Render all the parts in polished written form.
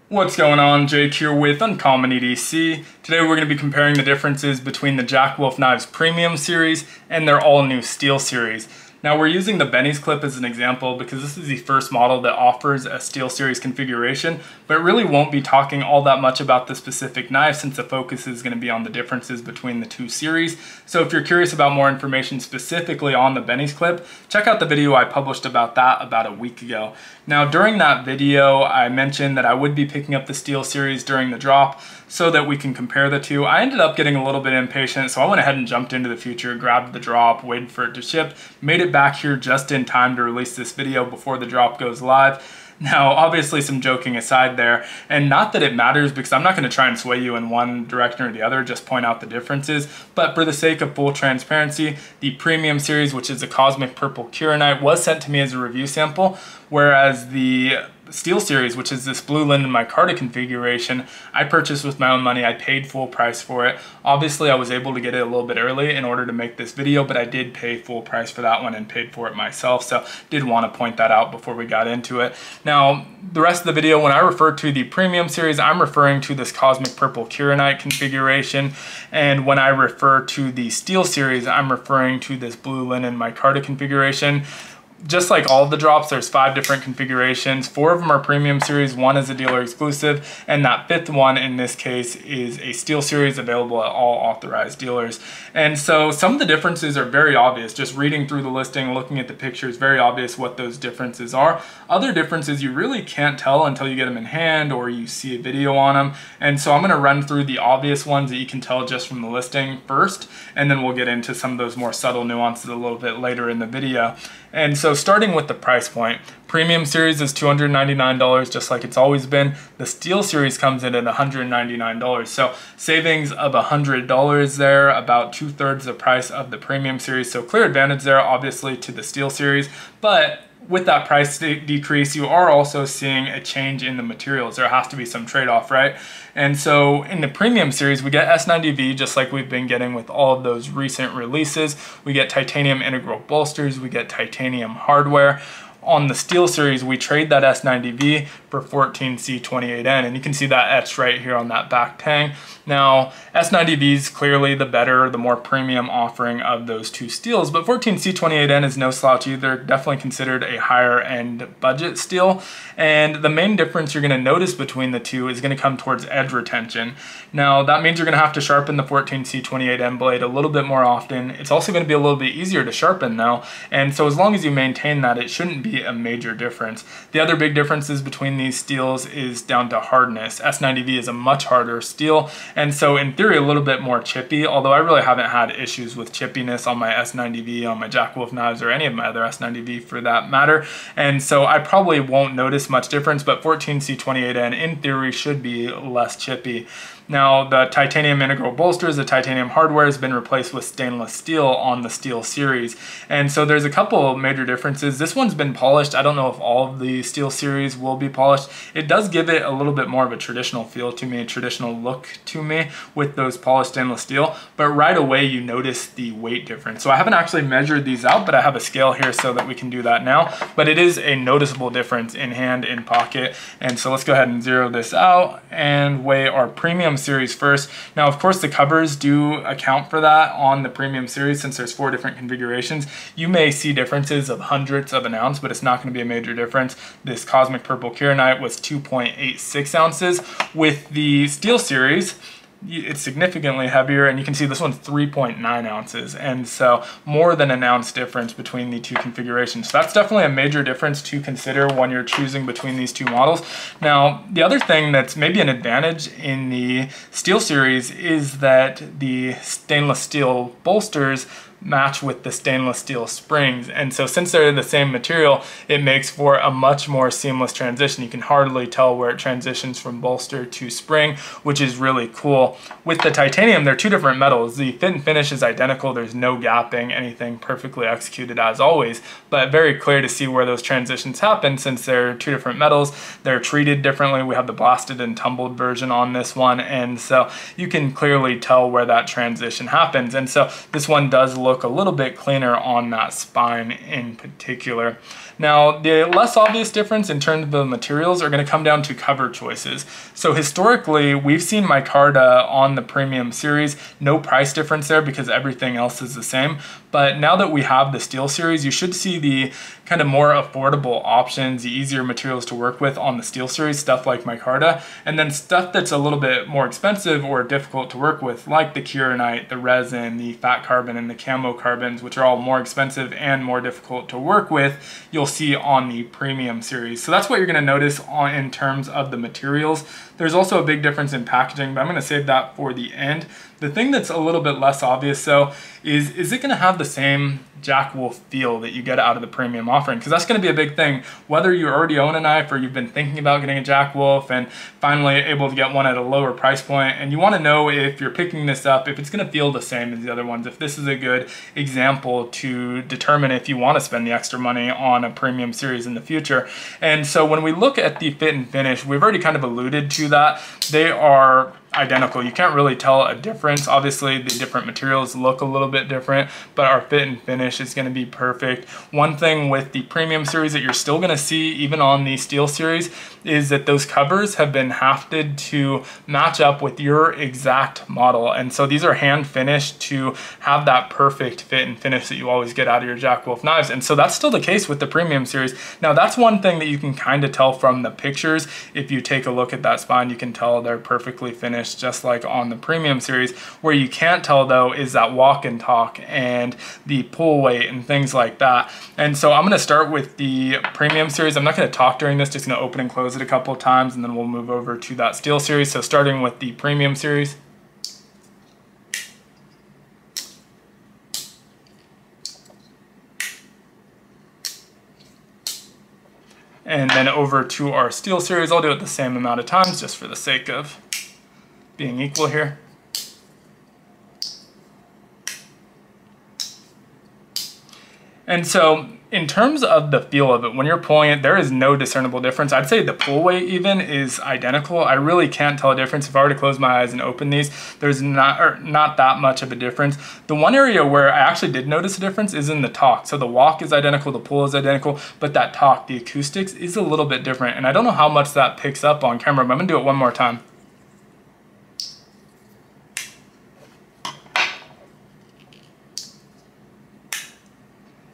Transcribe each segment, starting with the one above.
What's going on? Jake here with Uncommon EDC. Today we're going to be comparing the differences between the JWK Knives Premium Series and their all-new Steel Series. Now we're using the Benny's clip as an example because this is the first model that offers a Steel Series configuration, but really won't be talking all that much about the specific knife since the focus is going to be on the differences between the two series. So if you're curious about more information specifically on the Benny's clip, check out the video I published about that about a week ago. Now during that video, I mentioned that I would be picking up the Steel Series during the drop so that we can compare the two. I ended up getting a little bit impatient, so I went ahead and jumped into the future, grabbed the drop, waited for it to ship, made it back here just in time to release this video before the drop goes live. Now, obviously some joking aside there, and not that it matters because I'm not going to try and sway you in one direction or the other, just point out the differences, but for the sake of full transparency, the Premium Series, which is a Cosmic Purple Kyanite, was sent to me as a review sample, whereas the Steel Series, which is this blue linen micarta configuration, I purchased with my own money. I paid full price for it. Obviously, I was able to get it a little bit early in order to make this video, but I did pay full price for that one and paid for it myself, so did want to point that out before we got into it. Now, the rest of the video, when I refer to the Premium Series, I'm referring to this Cosmic Purple Kyanite configuration, and when I refer to the Steel Series, I'm referring to this blue linen micarta configuration. Just like all of the drops, there's 5 different configurations. 4 of them are Premium Series, 1 is a dealer exclusive, and that 5th one in this case is a Steel Series available at all authorized dealers. And so some of the differences are very obvious. Just reading through the listing, looking at the pictures, very obvious what those differences are. Other differences you really can't tell until you get them in hand or you see a video on them. And so I'm going to run through the obvious ones that you can tell just from the listing first, and then we'll get into some of those more subtle nuances a little bit later in the video. And so starting with the price point, Premium Series is $299 just like it's always been. The Steel Series comes in at $199. So savings of $100 there, about 2/3 the price of the Premium Series. So clear advantage there obviously to the Steel Series, but with that price decrease, you are also seeing a change in the materials. There has to be some trade-off, right? And so in the Premium Series, we get S90V just like we've been getting with all of those recent releases. We get titanium integral bolsters, we get titanium hardware. On the Steel Series, we trade that S90V for 14C28N, and you can see that etched right here on that back tang. Now, S90V is clearly the better, the more premium offering of those two steels, but 14C28N is no slouch either, definitely considered a higher end budget steel. And the main difference you're gonna notice between the two is gonna come towards edge retention. Now, that means you're gonna have to sharpen the 14C28N blade a little bit more often. It's also gonna be a little bit easier to sharpen though, and so as long as you maintain that, it shouldn't be a major difference. The other big differences between these steels is down to hardness. S90V is a much harder steel, and so in theory a little bit more chippy, although I really haven't had issues with chippiness on my S90V, on my JWK knives, or any of my other S90V for that matter, and so I probably won't notice much difference, but 14C28N in theory should be less chippy. Now, the titanium integral bolsters, the titanium hardware has been replaced with stainless steel on the Steel Series. And so there's a couple of major differences. This one's been polished. I don't know if all of the Steel Series will be polished. It does give it a little bit more of a traditional feel to me, a traditional look to me with those polished stainless steel. But right away, you notice the weight difference. So I haven't actually measured these out, but I have a scale here so that we can do that now. But it is a noticeable difference in hand, in pocket. And so let's go ahead and zero this out and weigh our Premium Series first. Now, of course, the covers do account for that on the Premium Series since there's 4 different configurations. You may see differences of hundredths of an ounce, but it's not going to be a major difference. This Cosmic Purple Kyanite was 2.86 ounces. With the Steel Series, it's significantly heavier, and you can see this one's 3.9 ounces, and so more than an ounce difference between the two configurations. So that's definitely a major difference to consider when you're choosing between these two models. Now, the other thing that's maybe an advantage in the Steel Series is that the stainless steel bolsters match with the stainless steel springs, and so since they're the same material, it makes for a much more seamless transition. You can hardly tell where it transitions from bolster to spring, which is really cool. With the titanium, they're 2 different metals. The fit and finish is identical, there's no gapping, anything perfectly executed as always, but very clear to see where those transitions happen since they're 2 different metals. They're treated differently. We have the blasted and tumbled version on this one, and so you can clearly tell where that transition happens, and so this one does look look a little bit cleaner on that spine in particular. Now, the less obvious difference in terms of the materials are going to come down to cover choices. So historically, we've seen micarta on the premium series, no price difference there because everything else is the same. But now that we have the steel series, you should see the kind of more affordable options, the easier materials to work with on the steel series, stuff like micarta, and then stuff that's a little bit more expensive or difficult to work with, like the kieranite, the resin, the fat carbon, and the camo carbons, which are all more expensive and more difficult to work with, you'll see on the premium series. So that's what you're going to notice in terms of the materials. There's also a big difference in packaging, but I'm going to save that for the end. The thing that's a little bit less obvious though is it going to have the same Jack Wolf feel that you get out of the premium offering? Because that's going to be a big thing. Whether you already own a knife or you've been thinking about getting a Jack Wolf and finally able to get one at a lower price point, and you want to know if you're picking this up, if it's going to feel the same as the other ones, if this is a good example to determine if you want to spend the extra money on a premium series in the future. And so when we look at the fit and finish, we've already kind of alluded to that. They are identical. You can't really tell a difference. Obviously, the different materials look a little bit different, but our fit and finish is going to be perfect. One thing with the premium series that you're still going to see even on the steel series is that those covers have been hafted to match up with your exact model. And so these are hand finished to have that perfect fit and finish that you always get out of your Jack Wolf knives. And so that's still the case with the premium series. Now that's one thing that you can kind of tell from the pictures. If you take a look at that spine, you can tell they're perfectly finished just like on the premium series. Where you can't tell though is that walk and talk and the pull weight and things like that. And so I'm going to start with the premium series. I'm not going to talk during this, just going to open and close it a couple of times and then we'll move over to that steel series. So starting with the premium series. And then over to our steel series. I'll do it the same amount of times just for the sake of being equal here. And so in terms of the feel of it, when you're pulling it, there is no discernible difference. I'd say the pull weight even is identical. I really can't tell a difference. If I were to close my eyes and open these, there's not that much of a difference. The one area where I actually did notice a difference is in the talk. So the walk is identical, the pull is identical, but that talk, the acoustics, is a little bit different. And I don't know how much that picks up on camera, but I'm gonna do it one more time.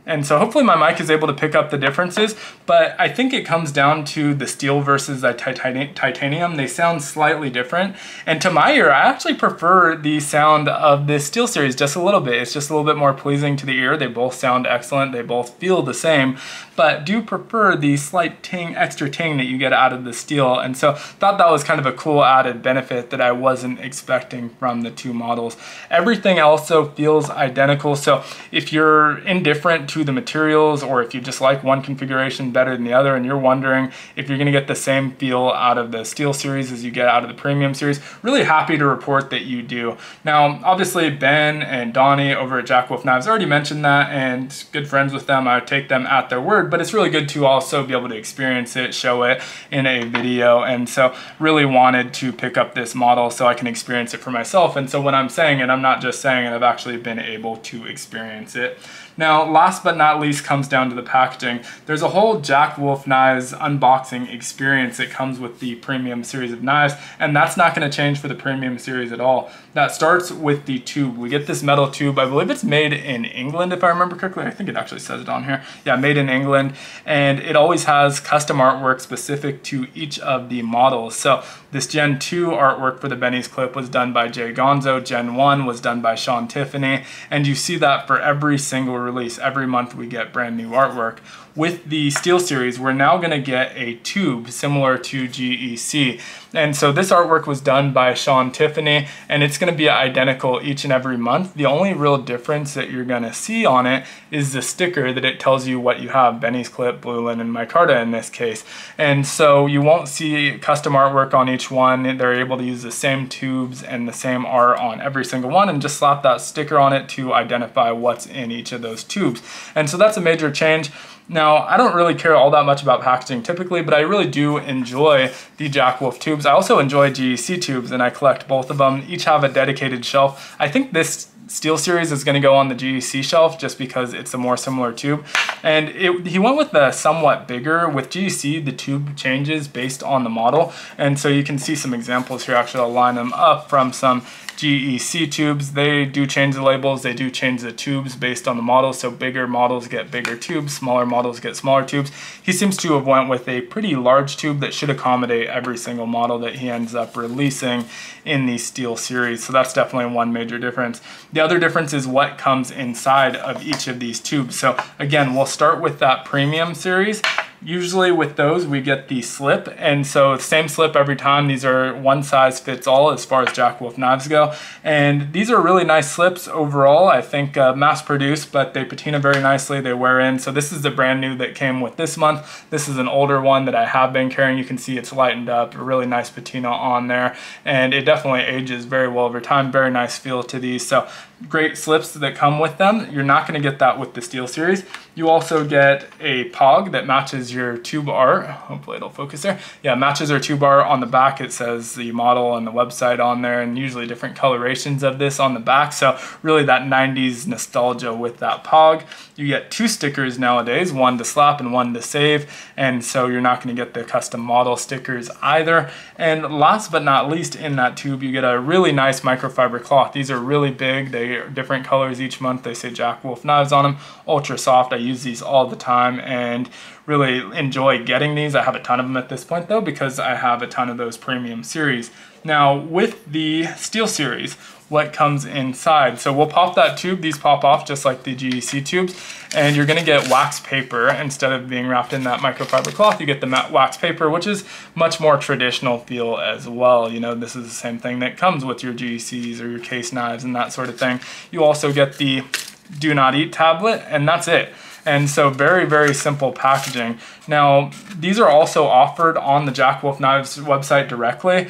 And so hopefully my mic is able to pick up the differences, but I think it comes down to the steel versus the titanium. They sound slightly different. And to my ear, I actually prefer the sound of this steel series just a little bit. It's just a little bit more pleasing to the ear. They both sound excellent. They both feel the same, but do prefer the slight ting, extra ting that you get out of the steel. And so thought that was kind of a cool added benefit that I wasn't expecting from the two models. Everything also feels identical. So if you're indifferent to the materials, or if you just like one configuration better than the other and you're wondering if you're going to get the same feel out of the steel series as you get out of the premium series, really happy to report that you do. Now obviously Ben and Donnie over at Jack Wolf Knives already mentioned that, and good friends with them, I take them at their word, but it's really good to also be able to experience it, show it in a video. And so really wanted to pick up this model so I can experience it for myself. And so when I'm saying it, I'm not just saying it, I've actually been able to experience it. Now, last but not least comes down to the packaging. There's a whole Jack Wolf Knives unboxing experience that comes with the premium series of knives, and that's not going to change for the premium series at all. That starts with the tube. We get this metal tube. I believe it's made in England, if I remember correctly. I think it actually says it on here. Yeah, made in England, and it always has custom artwork specific to each of the models. So this Gen 2 artwork for the Benny's clip was done by Jay Gonzo. Gen 1 was done by Sean Tiffany, and you see that for every single release. Every month we get brand new artwork. With the steel series, we're now going to get a tube similar to JWK. And so this artwork was done by Sean Tiffany, and it's going to be identical each and every month. The only real difference that you're going to see on it is the sticker that it tells you what you have, Benny's clip, Blue Linen, micarta in this case. And so you won't see custom artwork on each one. They're able to use the same tubes and the same art on every single one and just slap that sticker on it to identify what's in each of those tubes. And so that's a major change. Now, I don't really care all that much about packaging typically, but I really do enjoy the JWK tubes. I also enjoy JWK tubes, and I collect both of them. Each have a dedicated shelf. I think this Steel series is going to go on the JWK shelf just because it's a more similar tube. And he went with the somewhat bigger. With JWK, the tube changes based on the model. And so you can see some examples here. Actually, I'll line them up from some JWK tubes. They do change the labels, they do change the tubes based on the model, so bigger models get bigger tubes, smaller models get smaller tubes. He seems to have went with a pretty large tube that should accommodate every single model that he ends up releasing in the Steel series, so that's definitely one major difference. The other difference is what comes inside of each of these tubes. So again, we'll start with that Premium series. Usually with those we get the slip, and so same slip every time. These are one size fits all as far as JWK knives go, and these are really nice slips overall. I think mass produced, but they patina very nicely, they wear in. So this is the brand new that came with this month. This is an older one that I have been carrying. You can see it's lightened up, a really nice patina on there, and it definitely ages very well over time. Very nice feel to these, so great slips that come with them. You're not going to get that with the Steel series. You also get a POG that matches your tube art. Hopefully it'll focus there. Yeah, matches our tube art on the back. It says the model and the website on there, and usually different colorations of this on the back. So really that 90s nostalgia with that POG. You get 2 stickers nowadays, one to slap and one to save, and so you're not going to get the custom model stickers either. And last but not least, in that tube you get a really nice microfiber cloth. These are really big. They are different colors each month. They say JWK knives on them. Ultra soft. I use these all the time and really enjoy getting these. I have a ton of them at this point though, because I have a ton of those Premium series. Now with the Steel series, what comes inside? So we'll pop that tube. These pop off just like the JWK tubes, and you're gonna get wax paper instead of being wrapped in that microfiber cloth. You get the matte wax paper, which is much more traditional feel as well. You know, this is the same thing that comes with your JWKs or your case knives and that sort of thing. You also get the do not eat tablet, and that's it. And so very, very simple packaging. Now, these are also offered on the JWK Knives website directly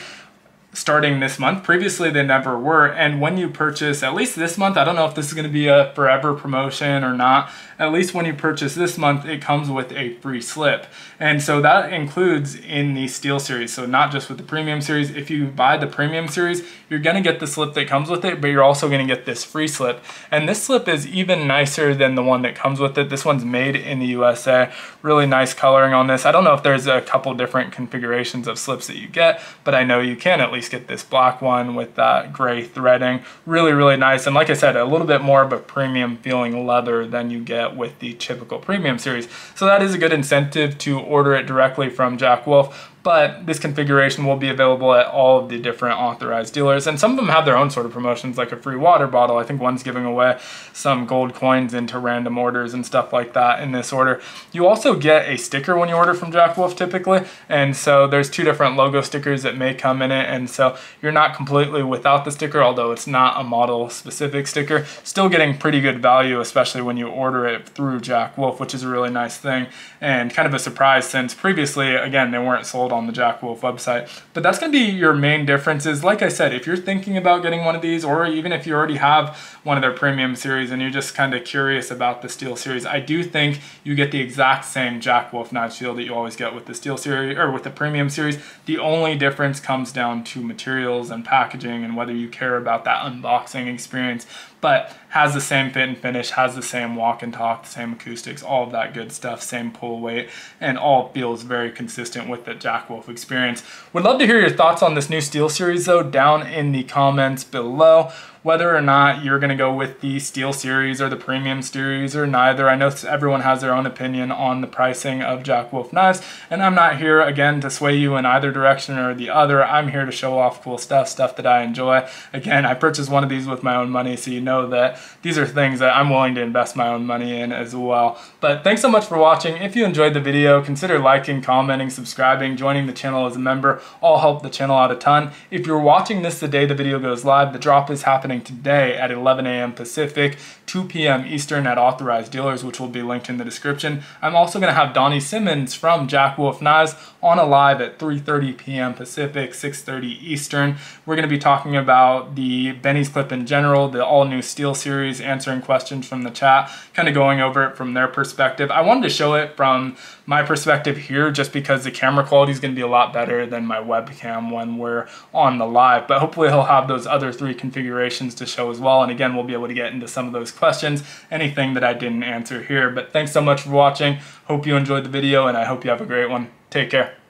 starting this month. Previously, they never were. And when you purchase, at least this month, I don't know if this is going to be a forever promotion or not, at least when you purchase this month, it comes with a free slip. And so that includes in the Steel series. So not just with the Premium series. If you buy the Premium series, you're going to get the slip that comes with it, but you're also going to get this free slip. And this slip is even nicer than the one that comes with it. This one's made in the USA. Really nice coloring on this. I don't know if there's a couple different configurations of slips that you get, but I know you can at least get this black one with that gray threading. Really, really nice. And like I said, a little bit more of a premium feeling leather than you get with the typical Premium series. So that is a good incentive to order it directly from JWK. But this configuration will be available at all of the different authorized dealers, and some of them have their own sort of promotions, like a free water bottle. I think one's giving away some gold coins into random orders and stuff like that in this order. You also get a sticker when you order from JWK typically, and so there's 2 different logo stickers that may come in it, and so you're not completely without the sticker, although it's not a model specific sticker. Still getting pretty good value, especially when you order it through JWK, which is a really nice thing and kind of a surprise, since previously, again, they weren't sold on the JWK website. But that's going to be your main differences. Like I said, if you're thinking about getting one of these, or even if you already have one of their Premium series and you're just kind of curious about the Steel series, I do think you get the exact same JWK knife feel that you always get with the Steel series or with the Premium series. The only difference comes down to materials and packaging and whether you care about that unboxing experience, but has the same fit and finish, has the same walk and talk, the same acoustics, all of that good stuff, same pull weight, and all feels very consistent with the JWK experience. Would love to hear your thoughts on this new Steel series though down in the comments below. Whether or not you're going to go with the Steel series or the Premium series or neither. I know everyone has their own opinion on the pricing of JWK knives, and I'm not here again to sway you in either direction or the other. I'm here to show off cool stuff that I enjoy. Again, I purchased one of these with my own money, so you know that these are things that I'm willing to invest my own money in as well. But thanks so much for watching. If you enjoyed the video, consider liking, commenting, subscribing, joining the channel as a member. All help the channel out a ton. If you're watching this the day the video goes live, the drop is happening happening today at 11 a.m. Pacific, 2 p.m. Eastern at authorized dealers, which will be linked in the description. I'm also going to have Donnie Simmons from JWK Knives on a live at 3:30 p.m. Pacific, 6:30 Eastern. We're going to be talking about the Benny's clip in general, the all-new steel series, answering questions from the chat, kind of going over it from their perspective. I wanted to show it from my perspective here just because the camera quality is going to be a lot better than my webcam when we're on the live, but hopefully he'll have those other 3 configurations to show as well. And again, we'll be able to get into some of those questions, anything that I didn't answer here. But thanks so much for watching. Hope you enjoyed the video, and I hope you have a great one. Take care.